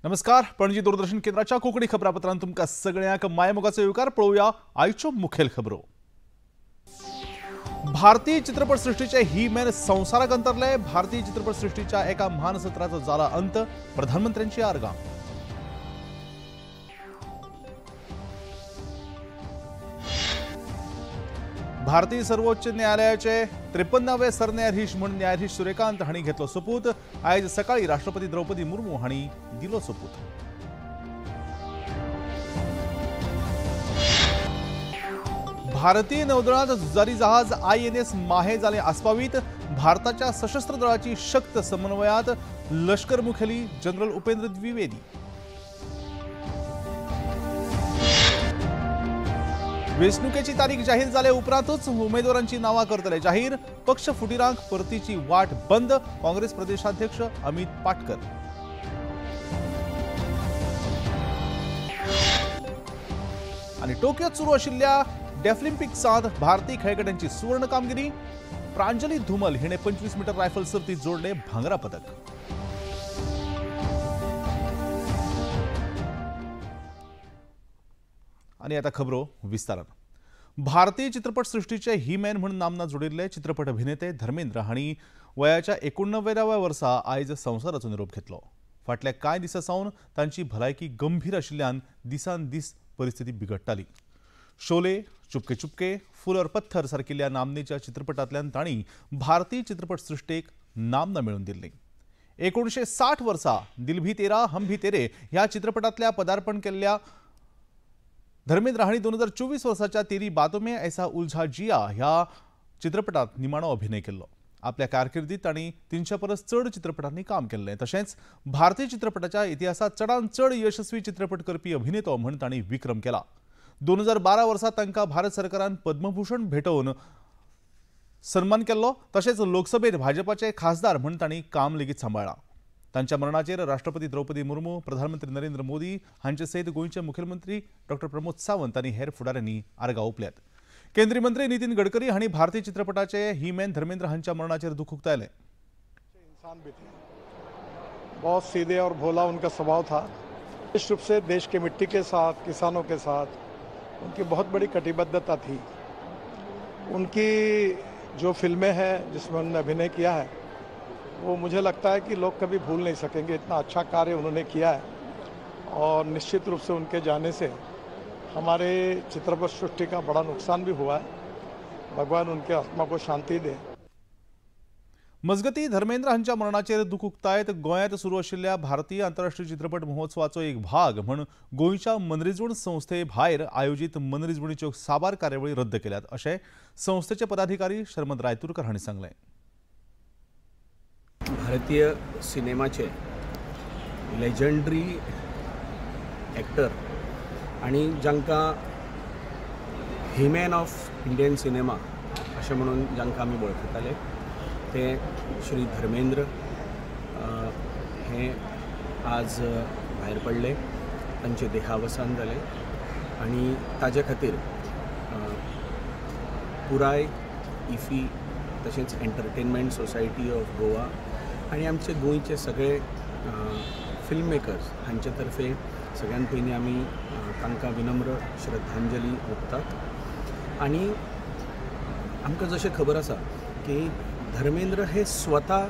नमस्कार। पणजी दूरदर्शन केंद्राच्या कोकणी खबरापत्रांत तुमका सगळ्यांक मायमोगाचो येवकार। पळोवया आयच्यो मुखेल खबरो। भारतीय चित्रपट सृष्टीचे ही मॅन संसाराक अंतरले। भारतीय चित्रपट सृष्टीच्या एका महान सत्राचो जाला अंत। प्रधानमंत्र्यांची आर्गां। भारतीय सर्वोच्च न्यायालयाचे 53वे सरन्यायाधीश म्हणून न्यायाधीश सूर्यकांत हांणी घेतलो सोपूत। आज सकाळी राष्ट्रपती द्रौपदी मुर्मू हांणी दिलो सोपूत। भारतीय नौदळात झुजारी जहाज INS माहे जाले आस्पावीत। भारताच्या सशस्त्र दळाची शक्त समन्वयात लष्कर मुखेली जनरल उपेंद्र द्विवेदी। वेंचणुकेची तारीख जाहीर जाले उपरांतच उमेदवारांची नावां करतले जाहीर। पक्ष फुटीरांक परतीची वाट बंद। काँग्रेस प्रदेशाध्यक्ष अमित पाटकर। आणि टोकियोत सुरू आशिल्ल्या डेफलिम्पिक्सांत भारतीय खेळगड्यांची सुवर्ण कामगिरी। प्रांजली धुमल हिणे 25 मीटर रायफल सर्तीत जोडले भांगरा पदक। आणि आता खबरो विस्तारान। भारतीय चित्रपट सृष्टीचे ही मॅन म्हणून नामना जोडिल्ले चित्रपट अभिनेते धर्मेंद्र हांणी वयाच्या 89व्या वर्सा आज संवसाराचो निरोप घेतलो। फाटल्या कांय दिसा सावन तांची भलायकी गंभीर आशिल्ल्यान दिसान दीस परिस्थिती बिगडटाली। शोले, चुपके चुपके, फूल और पत्थर सारकिल्ल्या नामनेच्या चित्रपटांतल्यान तांणी भारतीय चित्रपट सृष्टेक नामना मेळवून दिल्ली। 1960 वर्सा दिल भी तेरा हम भी तेरे ह्या चित्रपटांतल्या पदार्पण केल्ल्या धर्मेंद्र हांणी 2024 वर्साच्या तेरी बातों में ऐसा उलझा जिया ह्या चित्रपटात निमाणो अभिनय केल्लो। आपल्या कारकिर्दीत तांणी 300 परस चड चित्रपटांनी काम केल्लें। तशेंच भारतीय चित्रपटाच्या इतिहासात चडांत चड यशस्वी चित्रपट करपी अभिनेतो म्हणून तांणी विक्रम केला। 2012 वर्सा तांकां भारत सरकारान पद्मभूषण भेटोवन सन्मान केल्लो। तशेंच लोकसभेत भाजपाचे खासदार म्हणून तांणी काम लेगीत सांबाळ्ळां। तांच्या मरणाचेर राष्ट्रपती द्रौपदी मुर्मू, प्रधानमंत्री नरेंद्र मोदी हांचे सयत गोंयचे मुखेलमंत्री डॉ प्रमोद सावंत आनी हेर फुडाऱ्यांनी आर्गां ओंपल्यात। केंद्रीय मंत्री नितीन गडकरी हांणी भारतीय चित्रपटाचे ही मॅन धर्मेंद्र हांच्या मरणाचेर दुख उक्तायलें। इंसान भी थे, बहुत सीधे और भोला उनका स्वभाव था। विशेष रूप से देश के मिट्टी के साथ, किसानों के साथ उनकी बहुत बड़ी कटिबद्धता थी। उनकी जो फिल्में हैं जिसमें उन्होंने अभिनय किया है वो मुझे लगता है कि लोग कभी भूल नहीं सकेंगे। इतना अच्छा कार्य उन्होंने किया है और निश्चित रूप से उनके जाने से हमारे चित्रपट सृष्टि का बड़ा नुकसान भी हुआ है। भगवान उनके आत्मा को शांति दे। मजगती धर्मेंद्र हांच्या मरणाचेर दुख उक्तायत गोंयांत सुरू आशिल्ल्या भारतीय आंतरराष्ट्रीय चित्रपट महोत्सवाचो एक भाग म्हूण गोंयच्या मनरिजवण संस्थे भायर आयोजित मनरिजवणीच्यो साबार कार्यावळी रद्द केल्यात अशें संस्थेचे पदाधिकारी शर्मद रायतुरकर हांणी सांगलें। भारतीय सिनेमाचे लेजंडरी एक्टर आणि जांकां हिमॅन ऑफ इंडियन सिनेमा अशें म्हणून जांकां आमी वळखताले ते श्री धर्मेंद्र हे आज भायर पडले। तांचे देहावसान जाले आणि ताजे खातीर पुराय इफी तशेंच एंटरटेनमेंट सोसायटी ऑफ गोवा आणि आमचे गोंयचे सगळे फिल्म मेकर्स हांचे तर्फे सगळ्यान पयलीं आमी तांकां विनम्र श्रद्धांजली ओंपतात। आणि आमकां जशें खबर आसा की धर्मेंद्र हे स्वता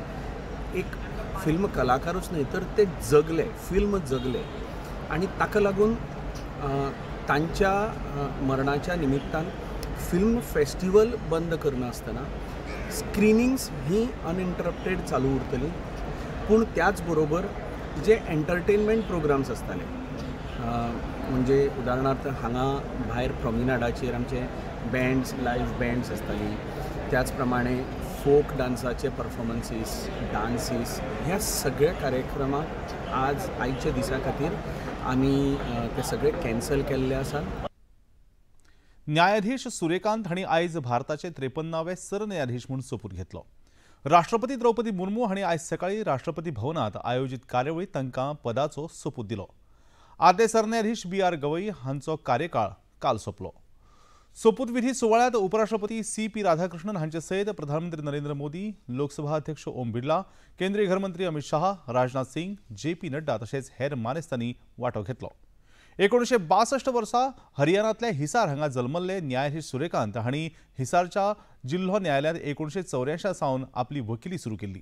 एक फिल्म कलाकारूच न्हय तर ते जगले, फिल्म जगले आणि ताका लागून तांच्या मरणाच्या निमित्तान फिल्म फेस्टिवल बंद करनासतना स्क्रीनिंग्स ही अनइंटरप्टेड चालू उरतली। पूण त्याच बरोबर जे एंटरटेनमेंट प्रोग्राम्स आसताले म्हणजे उदाहरणार्थ हांगा भायर प्रॉमिनाडाचेर आमचे बँड्स, लायव्ह बँड्स आसताली। त्याच प्रमाणे फोक डान्साचे परफॉर्मन्सीस, डान्सीस ह्या सगळ्या कार्यक्रमाक आयच्या दिसा खातीर आमी ते सगळे कॅन्सल केल्ले आसात। न्यायाधीश सूर्यकांत हांणी आज भारताचे 53वे सरन्यायाधीश म्हणून सोपूत घेतलो। राष्ट्रपती द्रौपदी मुर्मू हांणी आज सकाळी राष्ट्रपती भवनात आयोजित कार्यावळीत तांकां पदाचो सोपूत दिलो। आदले सरन्यायाधीश BR गवई हांचो कार्यकाळ काल सोंपलो। सोपूतविधी सोहळ्यात उपराष्ट्रपती CP राधाकृष्णन हांचे सयत प्रधानमंत्री नरेंद्र मोदी, लोकसभा अध्यक्ष ओम बिर्ला, केंद्रीय गृहमंत्री अमित शाह, राजनाथ सिंग, JP नड्डा तसेच हेर मानेस्तांनी वांटो घेतलो। 1962 वर्सा हरियाणातल्या हिसार हांगा जल्मल्ले न्यायाधीश सूर्यकांत हांणी हिसारच्या जिल्हो न्यायालयात 1984 सावन आपली वकिली सुरू केली।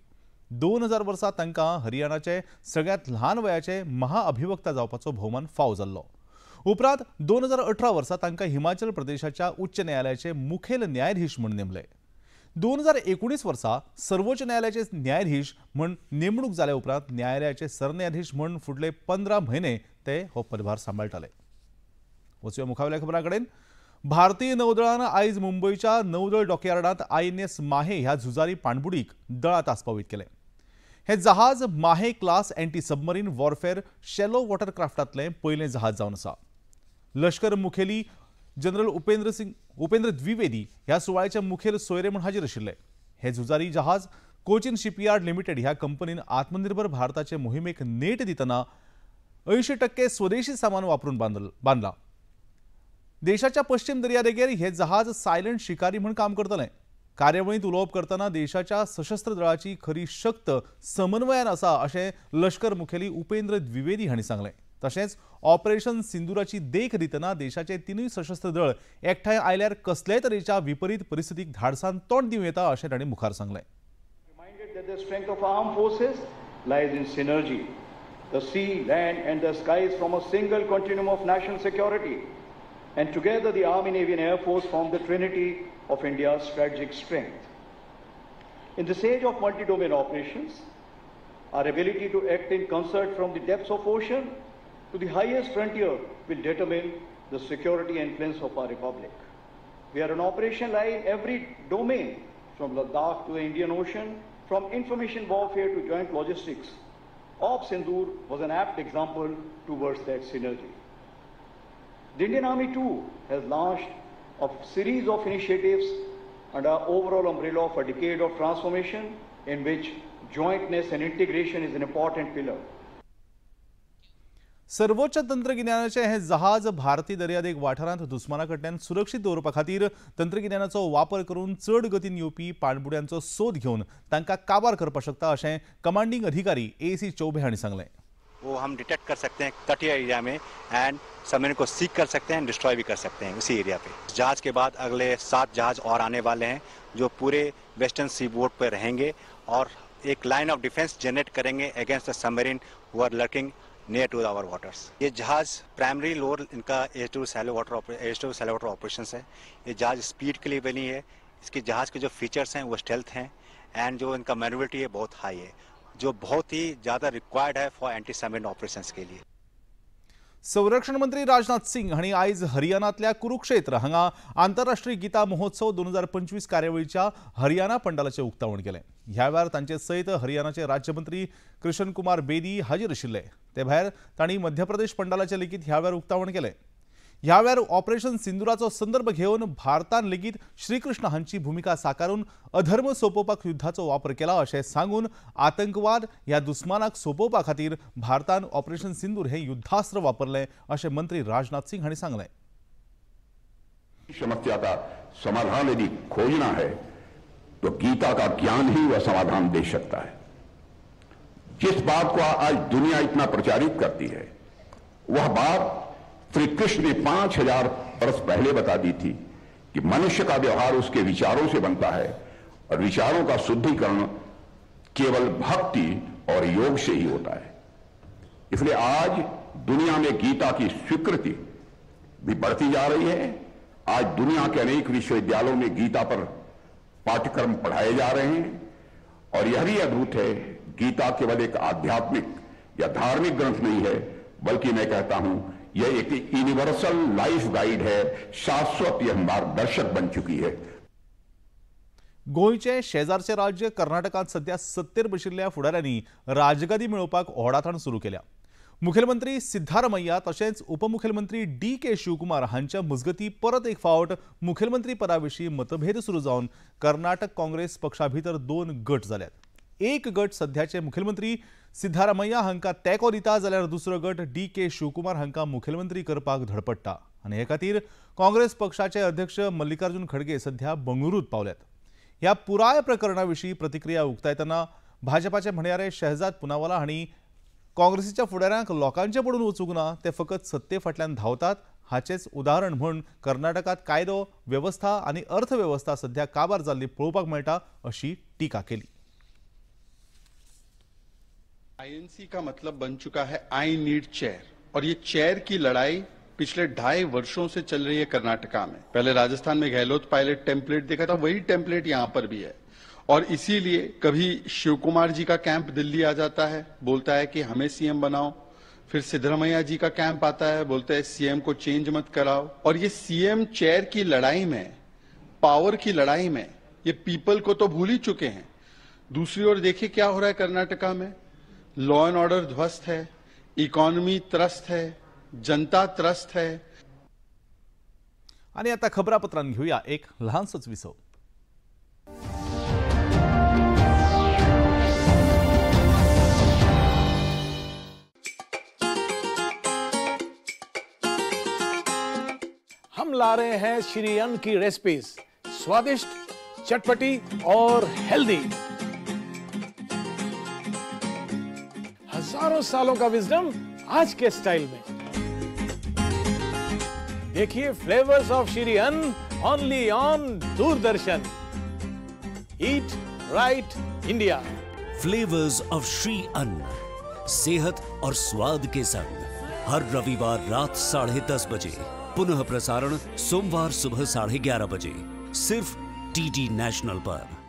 2000 वर्सा तांकां हरियाणाचे सगळ्यात ल्हान वयाचे महाअभिवक्ता जावपाचो भोवमान फावो जाल्लो। उपरांत 2018 वर्सा तांकां हिमाचल प्रदेशाच्या उच्च न्यायालयाचे मुखेल न्यायाधीश म्हूण नेमले। 2019 वर्सा सर्वोच्च न्यायालयाचे न्यायाधीश म्हूण नेमणूक जाल्या उपरांत न्यायालयाचे सरन्यायाधीश म्हूण फुडले 15 म्हयने ते हो पदभार सांबाळटाले। वचूया मुखावेल्या खबरांकडेन। भारतीय नौदळान आयज मुंबयच्या नौदळ डॉकयार्डांत INS माहे ह्या झुजारी पाणबुडीक दळांत आस्पावीत केले। हे जहाज माहे class anti submarine warfare shallow वॉटरक्राफ्टांतलें पयलें जहाज जावन आसा। लष्कर मुखेली जनरल उपेंद्र द्विवेदी ह्या सुवाळ्याचे मुखेल सोयरे म्हूण हाजीर आशिल्ले। हे झुजारी जहाज कोचीन शिपयार्ड लिमिटेड ह्या कंपनीन आत्मनिर्भर भारताचे मोहिमेक नेट दितना 80% स्वदेशी सामान वापरून बांदला। देशाच्या पश्चिम दर्यादेगेर हे जहाज सायलेंट शिकारी म्हूण काम करतले। कार्यावळींत उलोवप करतना देशाच्या सशस्त्र दळाची खरी शक्त समन्वयान आसा अशें लष्कर मुखेली उपेंद्र द्विवेदी हांणी सांगलें। तशेंच ऑपरेशन सिंदुराची देख दितना देशाचे तिनूय सशस्त्र दळ एकठांय आयल्यार कसलेय तरेच्या विपरीत परिस्थितीक धाडसान तोंड दिवं येता अशें तांणी मुखार सांगलें। Reminded that the strength of armed forces lies in synergy. The sea, land and the skies form a single continuum of national security. And together the Army, Navy and Air Force form the trinity of India's strategic strength. In this age of multi-domain operations, our ability to act in concert from the depths of ocean to the highest frontier will determine the security and influence of our republic. We are an operation line in every domain, from Ladakh to the Indian Ocean, from information warfare to joint logistics. Op Sindoor was an apt example towards that synergy. The Indian Army too has launched a series of initiatives under our overall umbrella of a decade of transformation in which jointness and integration is an important pillar. सर्वोच्च तंत्रगिन्यानाचे हे जहाज भारतीय दर्यादेग वाठारांत दुस्माना कडल्यान सुरक्षीत दवरपा खातीर तंत्रगिन्यानाचो वापर करून चड गतीन येवपी पाणबुड्यांचो सोद घेवन तांकां काबार करपाक शकता अशें कमांडिंग अधिकारी AC चौबे हांणी सांगलें। वो हम डिटेक्ट कर सकते हैं तटीय एरिया में एंड सबमरीन को सीक कर सकते हैं, डिस्ट्रॉय भी कर सकते हैं उसी एरिया पे। जहाज के बाद अगले 7 जहाज और आने वाले हैं जो पूरे वेस्टर्न सी बोर्ड पर रहेंगे और एक लाइन ऑफ डिफेंस जनरेट करेंगे against the submarine who are lurking near to our waters. ये जहाज प्राइमरी लोअर इनका एयर सैलो वाटर ऑपरेशंस है। ये जहाज स्पीड के लिए बनी है। इसके जहाज के जो फीचर्स हैं वो स्टेल्थ हैं एंड जो इनका मैन्युवरिटी है बहुत हाई है, जो बहुत ही ज़्यादा रिक्वायर्ड है फॉर एंटी सबमरीन ऑपरेशंस के लिए। संरक्षण मंत्री राजनाथ सिंग हांणी आयज हरियाणातल्या कुरुक्षेत्र हांगा आंतरराष्ट्रीय गीता महोत्सव 2025 कार्यावळीच्या हरियाणा पंडालाचें उक्तावण केलें। ह्या वेळार तांचे सयत हरियाणाचे राज्यमंत्री कृष्ण कुमार बेदी हाजीर आशिल्ले। ते भायर तांणी मध्य प्रदेश पंडालाचें लेगीत ह्या वेळार उक्तावण केलें। ह्या वेळार ऑपरेशन सिंदुराचो संदर्भ घेवन भारतान लेगीत श्रीकृष्ण हांची भूमिका साकारून अधर्म सोंपोवपाक युद्धाचो वापर केला अशें सांगून आतंकवाद ह्या दुस्मानाक सोंपोवपा खातीर भारतान ऑपरेशन सिंदूर हे युद्धास्त्र वापरलें अशें मंत्री राजनाथ सिंग हांणी सांगलें। समस्या का समाधान यदि खोजना है तो गीता का ज्ञान ही वह समाधान दे सकता है। जिस बात को आज दुनिया इतना प्रचारित करती है वह बात श्री कृष्ण ने 5000 वर्ष पहले बता दी थी कि मनुष्य का व्यवहार उसके विचारों से बनता है और विचारों का शुद्धिकरण केवल भक्ति और योग से ही होता है। इसलिए आज दुनिया में गीता की स्वीकृति भी बढ़ती जा रही है। आज दुनिया के अनेक विश्वविद्यालयों में गीता पर पाठ्यक्रम पढ़ाए जा रहे हैं और यह भी अद्भुत है, गीता केवल एक आध्यात्मिक या धार्मिक ग्रंथ नहीं है बल्कि मैं कहता हूं यह एक यूनिवर्सल लाइफ गाइड है, शाश्वत यह मार्गदर्शक बन चुकी है। गोंयचे शेजारचे राज्य कर्नाटकांत सध्या सत्तेर बशिल्ल्या फुडाऱ्यांनी राजगादी मेळोवपाक ओडाताण सुरू केल्या। मुखेलमंत्री सिद्धारमैया तशेंच उपमुखेलमंत्री DK शिवकुमार हांच्या मजगतीं परत एक फावट मुखेलमंत्री पदाविशीं मतभेद सुरू जावन कर्नाटक काँग्रेस पक्षा भितर 2 गट जाल्यात। एक गट सध्याचे मुखेलमंत्री सिद्धारामय्या हांकां तेंको दिता जाल्यार दुसरो गट DK शिवकुमार हांकां मुखेलमंत्री करपाक धडपडटा आनी हे खातीर काँग्रेस पक्षाचे अध्यक्ष मल्लिकार्जुन खडगे सध्या बंगळुरूत पावल्यात। ह्या पुराय प्रकरणा विशीं प्रतिक्रिया उक्तायतना भाजपाचे म्हणयारे शहजाद पुनावाला हांणी काँग्रेसीच्या फुडाऱ्यांक लोकांचे पडून वचूंक ना, ते फकत सत्ते फाटल्यान धांवतात। हाचेच उदाहरण म्हूण कर्नाटकात कायदो व्यवस्था आनी अर्थव्यवस्था सध्या काबार जाल्ली पळोवपाक मेळटा अशी टिका केली। आईएनसी का मतलब बन चुका है आई नीड चेयर, और ये चेयर की लड़ाई पिछले 2.5 वर्षों से चल रही है कर्नाटका में। पहले राजस्थान में गहलोत पायलट टेम्पलेट देखा था, वही टेम्पलेट यहां पर भी है, और इसीलिए कभी शिव कुमार जी का कैंप दिल्ली आ जाता है, बोलता है कि हमें सीएम बनाओ, फिर सिद्धरामैया जी का कैंप आता है, बोलते हैं सीएम को चेंज मत कराओ। और ये सीएम चेयर की लड़ाई में, पावर की लड़ाई में ये पीपल को तो भूल ही चुके हैं। दूसरी ओर देखिए क्या हो रहा है कर्नाटका में, लॉ एंड ऑर्डर ध्वस्त है, इकॉनॉमी त्रस्त है, जनता त्रस्त है। आणि आता खबरापत्रांत घेऊया एक लहानसोच विसव। हम ला रहे हैं श्री अन्न की रेसिपीज, स्वादिष्ट, चटपटी और हेल्दी। हजारों सालों का विजडम आज के स्टाइल में। देखिए फ्लेवर्स ऑफ श्री अन्न only on Doordarshan. Eat right India. Flavours of Shri अन्न, सेहत और स्वाद के संग हर रविवार रात 10:30 बजे, पुनः प्रसारण सोमवार सुबह 11:30 बजे, सिर्फ DD नेशनल पर।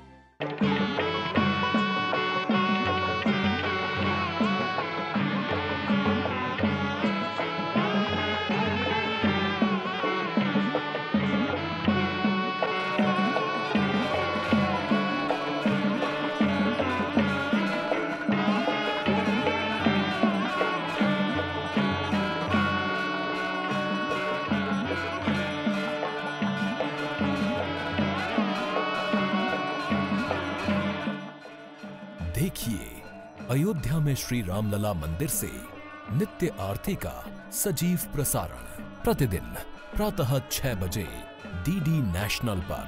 देखिए अयोध्या में श्री रामलला मंदिर से नित्य आरती का सजीव प्रसारण प्रतिदिन प्रातः 6 बजे DD नेशनल पर।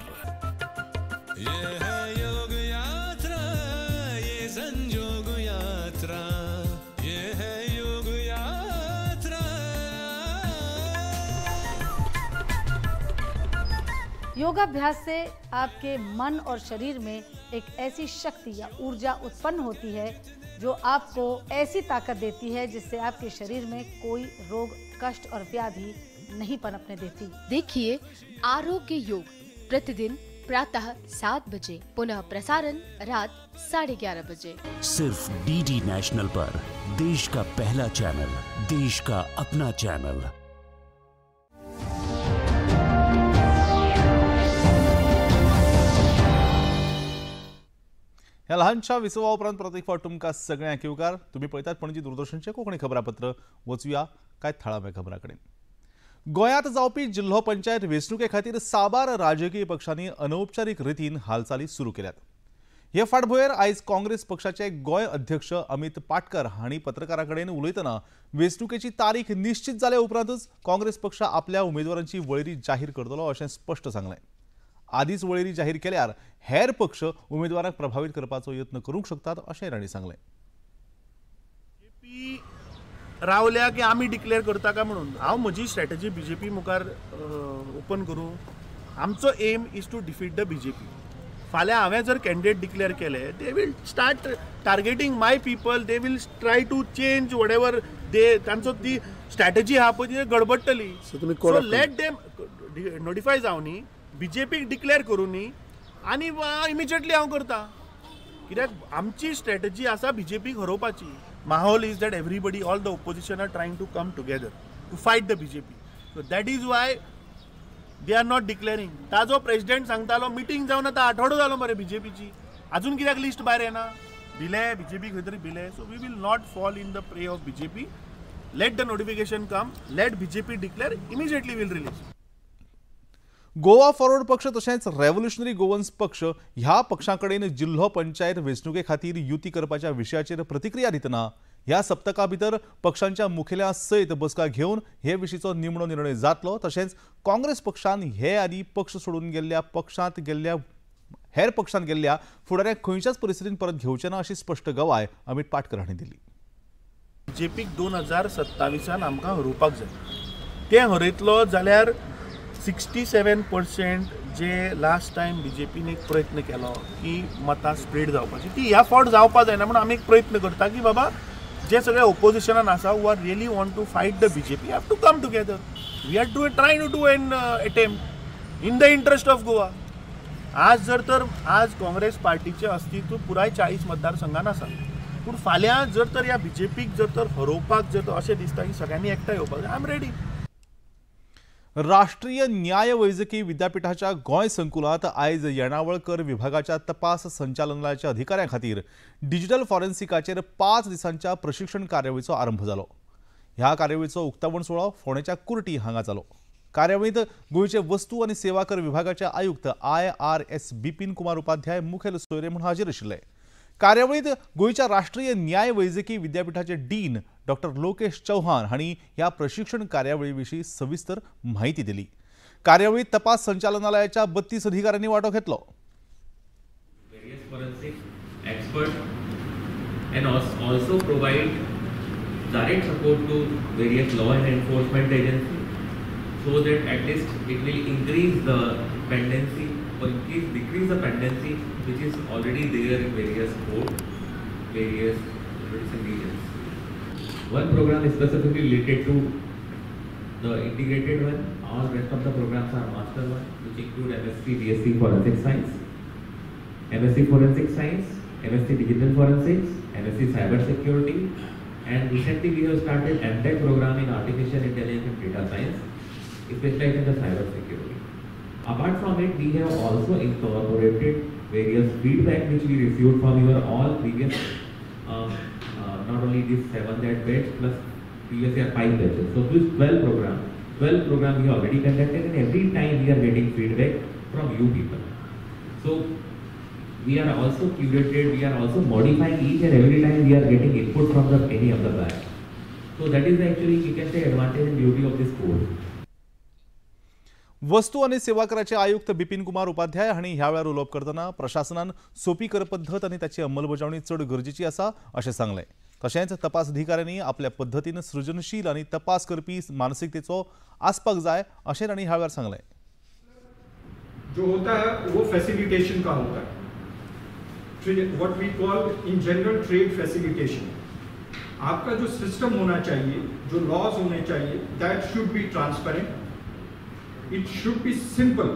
ये है योग यात्रा, ये संयोग यात्रा, ये है योग यात्रा। योगाभ्यास से आपके मन और शरीर में एक ऐसी शक्ति या ऊर्जा उत्पन्न होती है जो आपको ऐसी ताकत देती है जिससे आपके शरीर में कोई रोग, कष्ट और व्याधि नहीं पनपने देती। देखिए आरोग्य योग प्रतिदिन प्रातः 7 बजे, पुनः प्रसारण रात 11:30 बजे, सिर्फ DD नेशनल पर। देश का पहला चैनल, देश का अपना चैनल। ह्या लहानशा विसवा उपरांत परत एक फावट तुमकां सगळ्यांक येवकार। तुम्ही पळयतात पणजी दूरदर्शनचे कोंकणी खबरापत्र। वचूया कांय थळाव्या खबरां कडेन। गोंयांत जावपी जिल्हो पंचायत वेंचणुके खातीर साबार राजकीय पक्षांनी अनौपचारीक रितीन हालचाली सुरू केल्यात। हे फाटभुंयेर आयज काँग्रेस पक्षाचे गोंय अध्यक्ष अमित पाटकर हांणी पत्रकारां कडेन उलयतना वेंचणुकेची तारीख निश्चित जाले उपरांतच काँग्रेस पक्ष आपल्या उमेदवारांची वळेरी जाहीर करतलो अशें स्पश्ट सांगलें। आदींच वळेरी जाहीर केल्यार हेर पक्ष उमेदवाराक प्रभावित करपाचो यत्न करूंक शकतात अशेंय तांणी सांगलें। रावल्या की आमी डिक्लेअर करता काय म्हणून हांव म्हजी स्ट्रॅटेजी बीजेपी मुखार ओपन करूं। आमचो aim is to defeat the BJP. फाल्यां हांवें जर कॅन्डिडेट डिक्लेअर केले, they will start targeting my people, they will try to change whatever they, तांचो ती स्ट्रॅटेजी आहा पळय ती गडबडटली। सो लेट देम नोटिफाय जावन न्ही, बीजेपीक डिक्लेअर करून न्ही, आनी इमिजिएटली हांव करता। कित्याक आमची स्ट्रॅटेजी आसा बीजेपीक हरोवपाची। माहोल is that everybody, all the opposition are trying to come together to fight the BJP. So that is why they are not declaring. ताजो प्रेसिडेंट सांगतालो मिटींग जावन आतां आठवडो जालो मरे बीजेपीची, अजून कित्याक लिस्ट भायर येना? भिले बीजेपी खंय तरी भिले। So we will not fall in the prey of BJP. Let the notification come, let BJP declare, immediately will release. Goa forward पक्ष तशेंच रेव्होल्युशनरी गोवन्स पक्ष ह्या पक्षांकडेन जिल्हो पंचायत वेंचणुके खातीर युती करपाच्या विशयाचेर प्रतिक्रिया दितना ह्या सप्तका भितर पक्षांच्या मुखेल्या सयत बसका घेवन हे विशींचो निमणो निर्णय जातलो। तशेंच काँग्रेस पक्षान हे आदी पक्ष सोडून गेल्ल्या हेर पक्षांत गेल्ल्या फुडाऱ्यांक खंयच्याच परिस्थितीत परत घेवचे ना अशी स्पष्ट गवाय अमित पाटकर हांणी दिली। बीजेपीक 2027 आमकां हरोवपाक जाय। ते हरयतलो जाल्यार 67% जे लास्ट टायम बीजेपीन एक प्रयत्न केलो की मतां स्प्रेड जावपाची ती ह्या फावट जावपाक जायना म्हणून आमी एक प्रयत्न करता की बाबा जे सगळे ओपोजिशनान आसा who are really want to fight the BJP have to come together we are trying to do an attempt in the interest of Goa. आज जर तर आज काँग्रेस पार्टीचे अस्तित्व पुराय 40 मतदारसंघान आसा पूण फाल्यां जर तर ह्या बीजेपीक जर तर हरोवपाक जर अशें दिसता की सगळ्यांनी एकठांय येवपाक जाय आय एम रेडी। राष्ट्रीय न्याय वैजकी विद्यापीठाच्या गोंय संकुलात आयज येणावळकर विभागाच्या तपास संचालनालयाच्या अधिकाऱ्यां खातीर डिजिटल फॉरेन्सिकाचेर 5 दिसांच्या प्रशिक्षण कार्यावळीचो आरंभ जालो। ह्या कार्यावळीचो उक्तावण सुवाळो फोंडेच्या कुर्टी हांगा जालो। कार्यावळींत गोंयचे वस्तू आनी सेवा कर विभागाचे आयुक्त IRS बिपिन कुमार उपाध्याय मुखेल सोयरे म्हूण हाजीर आशिल्ले। कार्यावळींत गोंयच्या राष्ट्रीय न्याय वैजकी विद्यापीठाचे डीन डॉक्टर लोकेश चौहान हांणी ह्या प्रशिक्षण कार्यावळी विशीं सविस्तर माहिती दिली। कार्यावळीत तपास संचालनालयाच्या 32 अधिकाऱ्यांनी वांटो घेतलो। also provide direct support to various law and enforcement agencies so that at least it will increase the pendency or decrease the pendency which is already there in various courts, various regions. One program is specifically related to the integrated one. All rest of the programs are master one, which include MSc, BSc Forensic Science, MSc Forensic Science, MSc Digital Forensics, MSc Cyber Security, and recently we have started MTech program in Artificial Intelligence and Data Science, specialized in the cyber security. Apart from it, we have also incorporated various feedback which we received from your all previous, not only this 7th batch plus previous year 5 batches. So this 12 program we already conducted, and every time we are getting feedback from you people. So we are also curated, we are also modifying each and every time we are getting input from any of the batch. So that is actually, we can say, advantage and beauty of this course. वस्तू आणि सेवा कराचे आयुक्त बिपिन कुमार उपाध्याय हांणी ह्या वेळार उलोवप करतना प्रशासनान सोपी कर पद्धत आणि ताची अंमलबजावणी चड गरजेची आसा अशें सांगलें। तशेंच तपास अधिकाऱ्यांनी आपल्या पद्धतीन सृजनशील आणि तपास करपी मानसिकतेचो आसपाक जाय अशें तांणी ह्या वेळार सांगलें। जो होता है वो फैसिलिटेशन का होता है, what we call in general trade facilitation. आपका जो सिस्टम होना चाहिए, जो लॉज होने चाहिए, that should be transparent, it should be simple.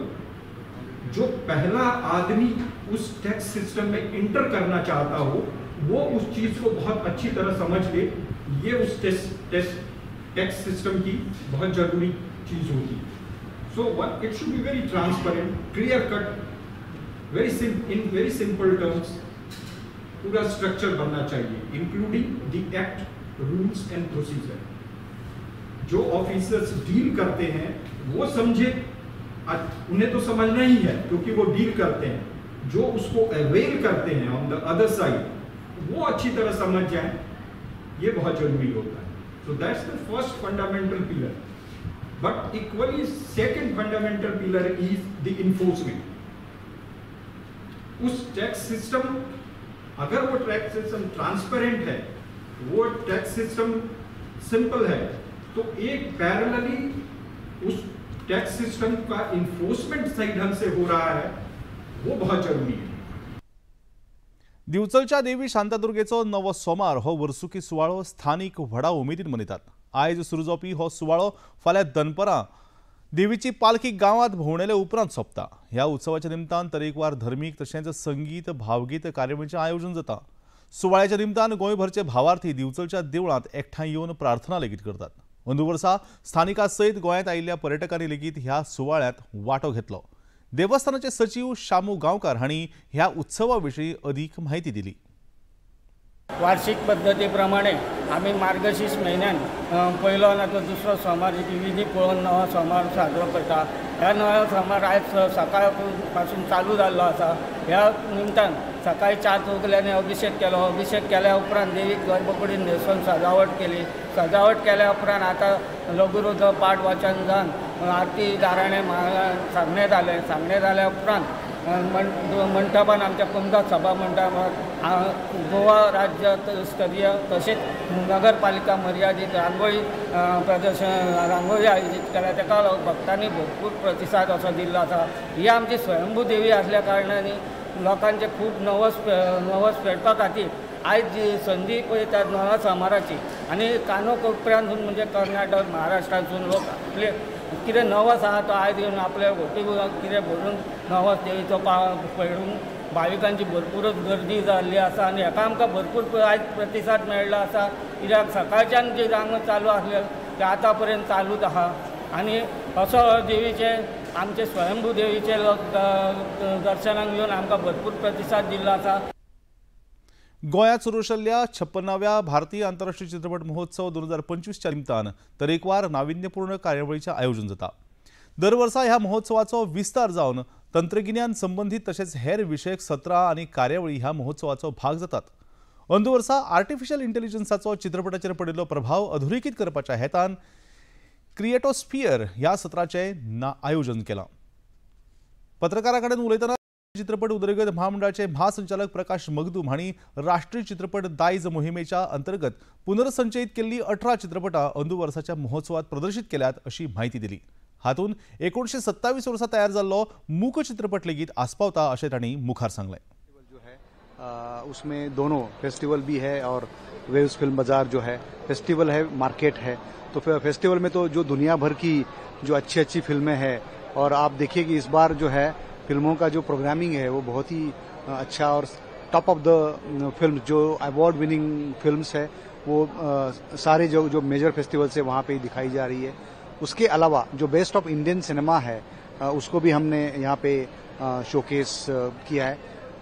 जो पहला आदमी उस टैक्स सिस्टम में इंटर करना चाहता हो वो उस चीज को बहुत अच्छी तरह समझ ले, ये उस टैक्स सिस्टम की बहुत जरूरी चीज होती है। So what it should be very transparent, clear cut, in very simple terms, पूरा स्ट्रक्चर बनना चाहिए, including the act, rules and procedure. जो ऑफिसर्स डील करते हैं वो समझे, उन्हें तो समझना ही है क्योंकि वो डील करते हैं, जो उसको अवेल करते हैं ऑन द अदर साइड वो अच्छी तरह समझ जाए, ये बहुत जरूरी होता है। So that's the first fundamental pillar. But equally second fundamental pillar is the enforcement. उस टैक्स सिस्टम, अगर वो टैक्स सिस्टम ट्रांसपेरेंट है, वो टैक्स सिस्टम सिंपल है, तो एक पैरेलली उस टैक्स सिस्टम का इन्फोर्समेंट सही ढंग से हो रहा है, वो बहुत जरूरी है। दिवचलच्या देवी शांतादुर्गेचो नवो सोमार हो वर्सुकी सुवाळो स्थानिक व्हडा उमेदीन मनयतात। आयज सुरू जावपी हो सुवाळो फाल्यां दनपरां देवीची पालखी गांवांत भोंवडेले उपरांत सोंपता। ह्या उत्सवाच्या निमतान तरेकवार धर्मीक तशेंच संगीत भावगीत कार्यावळींचें आयोजन जाता। सुवाळ्याच्या निमतान गोंयभरचे भावार्थी दिवचलच्या देवळांत एकठांय येवन प्रार्थना लेगीत करतात। अंदू वर्सा स्थानिकां सयत गोंयांत आयिल्ल्या पर्यटकांनी लेगीत ह्या सुवाळ्यांत वांटो घेतलो। देवस्थानाचे सचिव शामू गांवकार हांणी ह्या उत्सवा विशीं अदीक माहिती दिली। वार्षिक पद्धतीप्रमाणे आम्ही मार्गशीर्ष म्हयन्यान पयलो ना तो दुसरो सोमार विधी पळोवन नवो सोमार साजरो करता. ह्या नव्या सोमार आयज सकाळ पासून चालू जाल्लो आसा. ह्या निमतान सकाळी 4 चौगल्यांनी अभिषेक केलो. अभिषेक केल्या उपरांत देवीक गर्भकुडीन न्हेसोवन सजावट केली. सजावट केल्या उपरांत आतां लघुरुद्र पाठ वाचन जावन आरती दाराणे सांगणे जाले. सांगणे जाल्या उपरांत मंडपान आमच्या कुमदा सभा मंडपात गोवा राज्य स्तरीय तसेच नगरपालिका मर्यादित रांगोळी प्रदर्शन रांगोळी आयोजित केल्या. ताका भक्तांनी भरपूर प्रतिसाद असो दिल्लो आसा. ही आमची स्वयंभू देवी असल्या कारणाने लोकांचे खूप नवस फेडपा खातीर आयज जी संदी पळयतात नव्या सोमाराची आनी कानोकोपऱ्यांतून म्हणजे कर्नाटक महाराष्ट्रांतून लोक आपले कितें नवस आहा तो आयज येवन आपले होटी कितें भरून नवस देवीचो फेडून भाविकांची भरपूरच गर्दी जाल्ली आसा आनी हेका आमकां भरपूर आयज प्रतिसाद मेळ्ळो आसा. कित्याक सकाळच्यान जी रांगो चालू आसले ते आतां पर्यंत चालूच आहा. आनी असो देवीचे आमचे स्वयंभू देवीचे लोक दर्शनाक येवन आमकां भरपूर प्रतिसाद दिल्लो आसा. गोंयांत सुरू आशिल्ल्या 56व्या भारतीय आंतरराष्ट्रीय चित्रपट महोत्सव 2025च्या निमतान तरेकवार नाविन्यपूर्ण कार्यावळीचें आयोजन जाता. दर वर्सा ह्या महोत्सवाचो विस्तार जावन तंत्रगिन्यान संबंधित तशेंच हेर विशयक सत्रां आनी कार्यावळी ह्या महोत्सवाचो भाग जातात. अंद वर्सा आर्टिफिशियल इंटेलिजन्साचो चित्रपटाचेर पडिल्लो प्रभाव अधोरेखीत करपाच्या हेतान क्रिएटोस्फियर ह्या सत्राचें आयोजन केलां. पत्रकारां कडेन उलयतना चित्रपट उदरगत महामंडळाचे महासंचालक प्रकाश मगदूम हांणी राष्ट्रीय चित्रपट दायज मोहिमेच्या अंतर्गत पुनर्संचयित केल्ली 18 चित्रपटां अंदू वर्साच्या महोत्सवात प्रदर्शित केल्यात अशी माहिती दिली. हातूंत 1927 वर्सा तयार जाल्लो मूक चित्रपट लेगीत आस्पावता अशें तांणी मुखार सांगलें. उसमें दोनों फेस्टिवल भी है और वेव्स फिल्म बाजार जो है फेस्टिवल है, मार्केट है. तो फेस्टिवल में तो जो दुनिया भर की जो अच्छी अच्छी फिल्में हैं और आप देखिए कि इस बार जो है फिल्मों का जो प्रोग्रामिंग है वो बहुत ही अच्छा और टॉप ऑफ द फिल्म जो अवार्ड विनिंग फिल्म्स है वो सारे जो मेजर फेस्टिवल से वहाँ पे दिखाई जा रही है. उसके अलावा जो बेस्ट ऑफ इंडियन सिनेमा है उसको भी हमने यहाँ पे शोकेस किया है.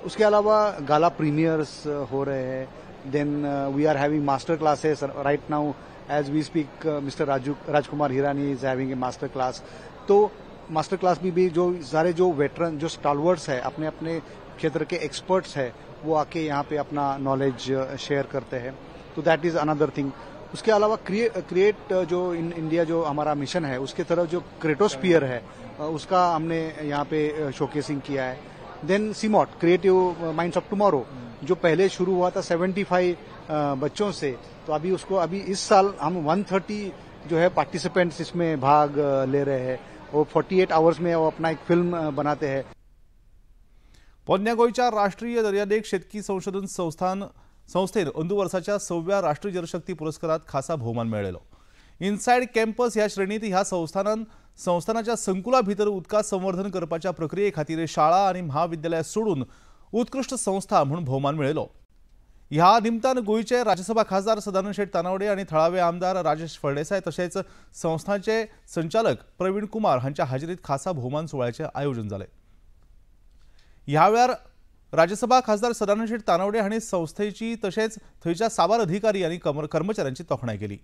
उसके अलावा गाला प्रीमियर्स हो रहे हैं. Then we are having master classes right now as we speak. Mister Rajkumar Hirani is having a master class. तो मास्टर क्लास भी जो सारे जो वेटरन जो स्टॉलवर्ड्स है अपने अपने क्षेत्र के एक्सपर्ट्स है वो आके यहाँ पे अपना नॉलेज शेयर करते हैं. तो दैट इज अनदर थिंग. उसके अलावा क्रिएट जो इन इंडिया जो हमारा मिशन है उसके तरफ जो क्रेटोस्फियर है उसका हमने यहाँ पे शोकेसिंग किया है. देन सीमॉट क्रिएटिव माइंड्स ऑफ टुमारो जो पहले शुरू हुआ था 75 बच्चों से, तो अभी इस साल हम 130 जो है पार्टिसिपेंट्स इसमें भाग ले रहे हैं. वो 48 आवर्स में वो अपना एक फिल्म बनाते हैं. पोरण्या गोंयच्या राष्ट्रीय दर्यादेग शेतकी संशोधन संस्थेन अंदू वर्साच्या 6व्या राष्ट्रीय जलशक्ती पुरस्कारात खासा भोवमान मेळयलो. इनसायड कॅम्पस ह्या श्रेणीत ह्या संस्थानाच्या संकुला भितर उदका संवर्धन करपाच्या प्रक्रिये खातीर शाळा आनी महाविद्यालय सोडून उत्कृष्ट संस्था म्हणून भोवमान मेळयलो. ह्या निमतान गोंयचे राज्यसभा खासदार सदानंद शेट तानावडे आनी थळावे आमदार राजेश फळदेसाय तशेंच संस्थाचे संचालक प्रवीण कुमार हांच्या हाजेरीत खासा भोवमान सुवाळ्याचें आयोजन जालें. ह्या वेळार राज्यसभा खासदार सदानंद शेट तानावडे हांणी संस्थेची तशेंच थंयच्या साबार अधिकारी आनी कर्मचाऱ्यांची तोखणाय केली.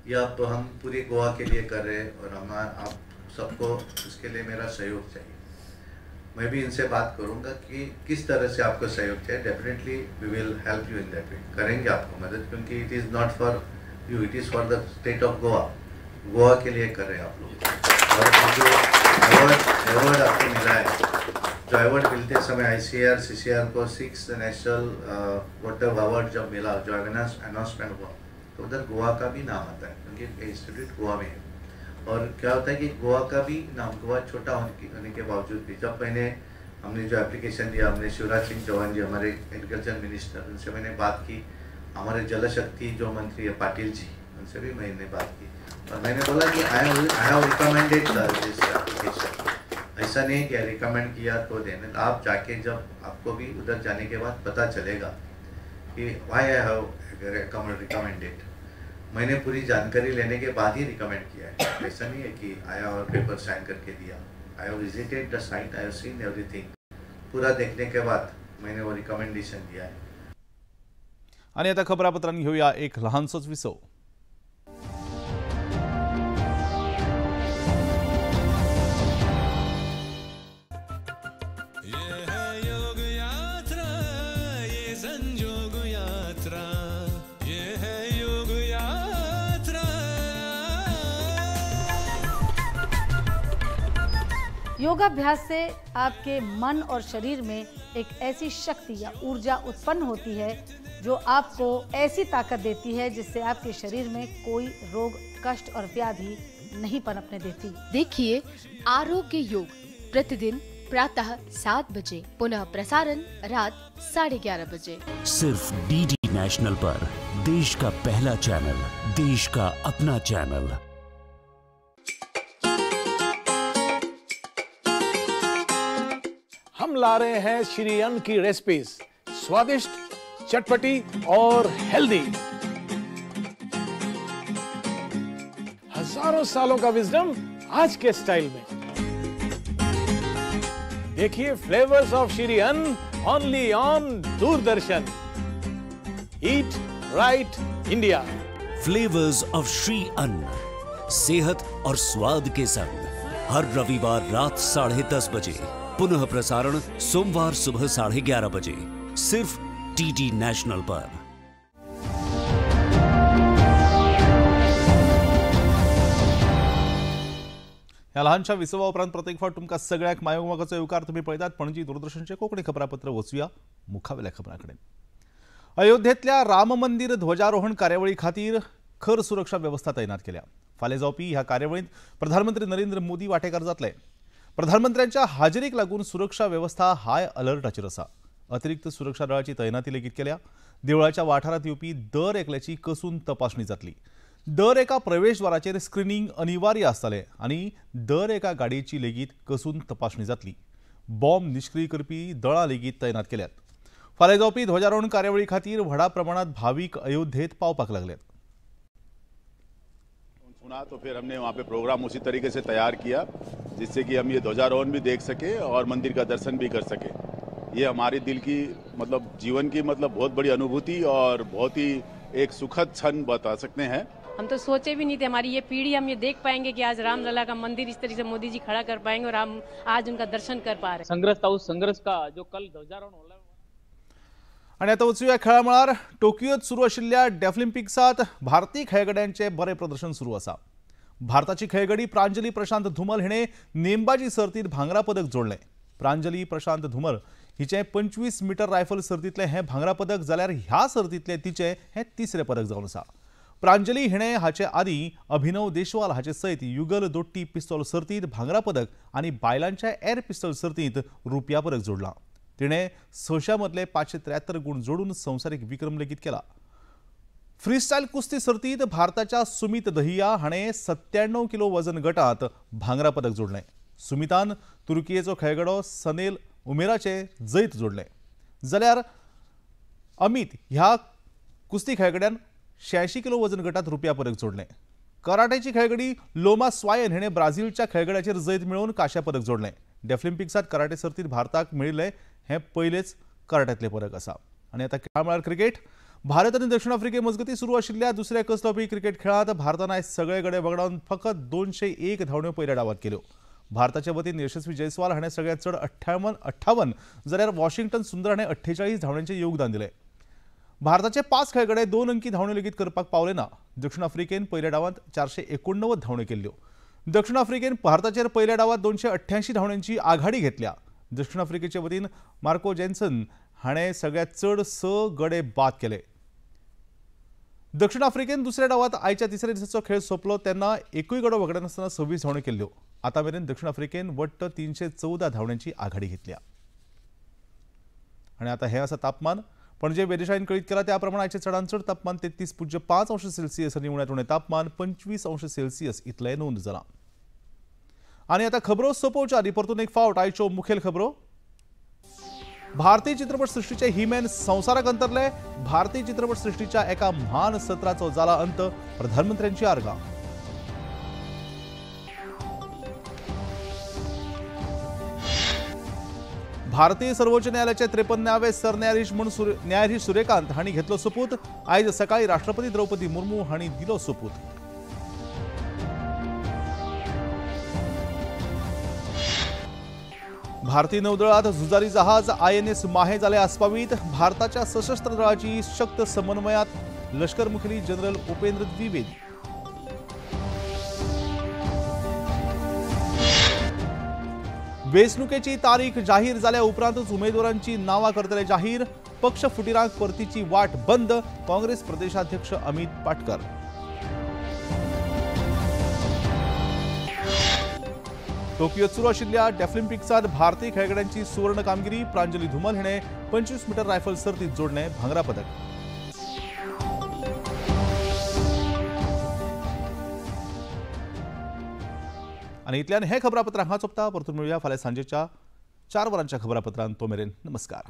या तो हम पूरे गोवा के लिए कर रहे हैं और आप सबको इसके लिए मेरा सहयोग चाहिए. मैं भी इनसे बात करूंगा कि किस तरह से आपको सहयोग चाहिए. Definitely we will help you in that way. करेंगे आपको मदद, क्योंकि it is not for you, it is for the state of Goa. Goa के लिए कर रहे हैं आप लोग. और जो अवार्ड आपको मिला है, जो अवार्ड मिलते समय ICAR CCR को 6 नेशनल वाटर अवार्ड जब मिला, जो अनाउंसमेंट हुआ, तो उधर गोवा का भी नाम आता है क्योंकि इंस्टीट्यूट गोवा में है. और क्या होता है कि गोवा का भी नाम, गोवा छोटा होने के बावजूद भी, जब मैंने हमने जो एप्लीकेशन दिया, हमने शिवराज सिंह चौहान जी हमारे एग्रीकल्चर मिनिस्टर, उनसे मैंने बात की. हमारे जलशक्ति जो मंत्री है पाटिल जी, उनसे भी मैंने बात की और मैंने बोला कि I have recommended this application. ऐसा नहीं कि रिकमेंड किया तो देने, आप जाके जब आपको भी उधर जाने के बाद पता चलेगा कि वाई आई हैव रिकमेंडेड. मैंने पूरी जानकारी लेने के बाद ही रिकमेंड किया है. ऐसा नहीं है कि आया और पेपर साइन करके दिया. I have visited the site, I have seen everything. पूरा देखने के बाद मैंने वो रिकमेंडेशन दिया है. आणि आता खबरापत्रांनी घेऊया एक लहानसोच विसव. योगाभ्यास से आपके मन और शरीर में एक ऐसी शक्ति या ऊर्जा उत्पन्न होती है जो आपको ऐसी ताकत देती है जिससे आपके शरीर में कोई रोग, कष्ट और व्याधि नहीं पनपने देती. देखिए आरोग्य योग प्रतिदिन प्रातः 7 बजे, पुनः प्रसारण रात 11:30 बजे. सिर्फ डीडी नेशनल पर, देश का पहला चैनल, देश का अपना चैनल. हम ला रहे हैं श्री अन्न की रेसिपीज, स्वादिष्ट, चटपटी और हेल्दी. हजारों सालों का विजडम आज के स्टाइल में. देखिए फ्लेवर्स ऑफ श्री अन्न only on Doordarshan. Eat right India. Flavours of Shri अन्न, सेहत और स्वाद के संग हर रविवार रात 10:30 बजे, पुनः प्रसारण सोमवार सुबह 11:30 बजे, सिर्फ डीडी नेशनल पर. ह्या लहानशा विसवा उपरांत प्रत्येक फावट तुमकां सगळ्याक मायोमोगाचो येवकार तुम्ही पळयतात. पणजी दूरदर्शनचे कोंकणी खबरापत्र वचूया मुखावेल्या खबरांकडे. अयोध्येतल्या राम मंदिर ध्वजारोहण कार्यावळी खातीर खर सुरक्षा व्यवस्था तैनात केल्या. फाल्यां जावपी ह्या कार्यावळींत प्रधानमंत्री नरेंद्र मोदी वांटेकार जातले. प्रधानमंत्र्यांच्या हाजेरीक लागून सुरक्षा व्यवस्था हाय अलर्टाचेर आसा. अतिरिक्त सुरक्षा दळाची तैनाती लेगीत केल्या. देवळाच्या वाठारांत येवपी दर एकल्याची कसून तपासणी जातली. दर एका प्रवेशद्वाराचेर स्क्रीनिंग अनिवार्य आसतलें आनी दर एका गाडयेची लेगीत कसून तपासणी जातली. बॉम्ब निष्क्रीय करपी दळां लेगीत तैनात केल्यात. फाल्यां जावपी ध्वजारोहण कार्यावळी खातीर व्हडा प्रमाणात भावीक अयोध्येत पावपाक लागल्यात. सुना तो फिर हमने वहाँ पे प्रोग्राम उसी तरीके से तैयार किया जिससे कि हम ये ध्वजारोहण भी देख सके और मंदिर का दर्शन भी कर सके. ये हमारे दिल की मतलब जीवन की मतलब बहुत बड़ी अनुभूति और बहुत ही एक सुखद क्षण बता सकते हैं. हम तो सोचे भी नहीं थे हमारी ये पीढ़ी हम ये देख पाएंगे कि आज रामलला का मंदिर इस तरीके से मोदी जी खड़ा कर पाएंगे और हम आज उनका दर्शन कर पा रहे हैं. संघर्ष था उस संघर्ष का जो कल ध्वजारोहण होला. आणि आता वचूया खेळा मळार. टोकियोत सुरू आशिल्ल्या डेफलिम्पिक्सात भारतीय खेळगड्यांचे बरे प्रदर्शन सुरू आसा. भारताची खेळगडी प्रांजली प्रशांत धुमल हिणे नेमबाजी सर्तीत भांगरा पदक जोडले. प्रांजली प्रशांत धुमल हिचे 25 मीटर रायफल सर्तीतले हे भांगरा पदक जाल्यार ह्या सर्तीतले तिचे हे तिसरे पदक जावन आसा. प्रांजली हिणे हाचे आदी अभिनव देशवाल हाचे सयत युगल दोट्टी पिस्तॉल सर्तीत भांगरा पदक आणि बायलांच्या एअर पिस्तॉल सर्तीत रुपया पदक जोडला. तिणे 600 मदले 573 गुण जोडून संवसारीक विक्रम लेगीत केला. फ्रीस्टाईल कुस्ती सर्तीत भारताच्या सुमित दहिया हाणे 97 किलो वजन गटात भांगरा पदक जोडले. सुमितान तुर्कीचो खेळगडो सनेल उमेराचे जैत जोडले. जाल्यार अमित ह्या कुस्ती खेळगड्यान 86 किलो वजन गटात रुपया पदक जोडले. कराटेची खेळगडी लोमा स्वायन हिणे ब्राझीलच्या खेळगड्याचेर जैत मिळवून काश्या पदक जोडले. डेफलिम्पिक्सात कराटे सर्तीत भारताक मेळिल्ले हे पयलेच कराट्यांतले पदक आसा. आणि आता खेळा मळार क्रिकेट. भारत आणि दक्षिण आफ्रिके मजगती सुरू आशिल्ल्या दुसऱ्या कसलोपी क्रिकेट खेळात भारतान आयज सगळे गडे वगडावन फकत 201 धांवड्यो पयल्या डावात केल्यो. भारताच्या वतीन यशस्वी जयस्वाल हाणें सगळ्यांत चड 58 जाल्यार वॉशिंग्टन सुंदर हाणें 48 धांवड्यांचें योगदान दिलें. भारताचे 5 खेळगडे 2 अंकी धांवड्यो लेगीत करपाक पावले ना. दक्षिण आफ्रिकेन पयल्या डावांत 489 धांवड्यो केल्ल्यो. दक्षिण आफ्रिकेन भारताचेर पयल्या डावात 288 धांवड्यांची आघाडी घेतल्या. दक्षिण आफ्रिकेचे वतीन मार्को जेन्सन हाणें सगळ्यांत चड 6 गडे बाद केले. दक्षिण आफ्रिकेन दुसऱ्या डावात आयच्या तिसऱ्या दिसाचो खेळ सोंपलो तेन्ना एकूय गडो वगडानासतना 26 धांवड्यो केल्ल्यो. आता मेरेन दक्षिण आफ्रिकेन वट्ट 314 धांवड्यांची आघाडी घेतल्या. आणि आता हे आसा तापमान. पणजे वेधशाळेन कळीत केला त्या प्रमाण आयचे चडांत चड तापमान 33.5 अंश सेल्सियस आनी उण्यात उणें तापमान 25 अंश सेल्सियस इतलें नोंद जालां. आणि आता खबरो सोंपोवच्या आदी परतून एक फावट आयच्यो मुखेल खबरो. भारतीय चित्रपट सृष्टीचे हिमॅन संवसाराक अंतरले. भारतीय चित्रपट सृष्टीच्या एका म्हान सत्राचो जाला अंत. प्रधानमंत्र्यांची आर्गां. भारतीय सर्वोच्च न्यायालयाचे 53वे सरन्यायाधीश म्हणून न्यायाधीश सूर्यकांत हांणी घेतलो सोपूत। आयज सकाळी राष्ट्रपती द्रौपदी मुर्मू हांणी दिलो सोपूत। भारतीय नौदळात झुजारी जहाज INS माहे जाले आस्पावीत। भारताच्या सशस्त्र दळाची शक्त समन्वयात लष्कर मुखेली जनरल उपेंद्र द्विवेदी। वेंचणुकेची तारीख जाहीर जाल्या उपरांतच उमेदवारांची नावां करतले जाहीर। पक्ष फुटीरांक परतीची वाट बंद। काँग्रेस प्रदेशाध्यक्ष अमित पाटकर। टोकियोत सुरू आशिल्ल्या डेफलिम्पिक्सात भारतीय खेळगड्यांची सुवर्ण कामगिरी। प्रांजली धुमल हिणे 25 मीटर रायफल सर्तीत जोडले भांगरा पदक। आणि इतल्यान हे खबरापत्र हांगा सोंपता। परतून मेळुया फाल्यां सांजेच्या 4 वरांच्या खबरापत्रांत। तो मेरेन नमस्कार।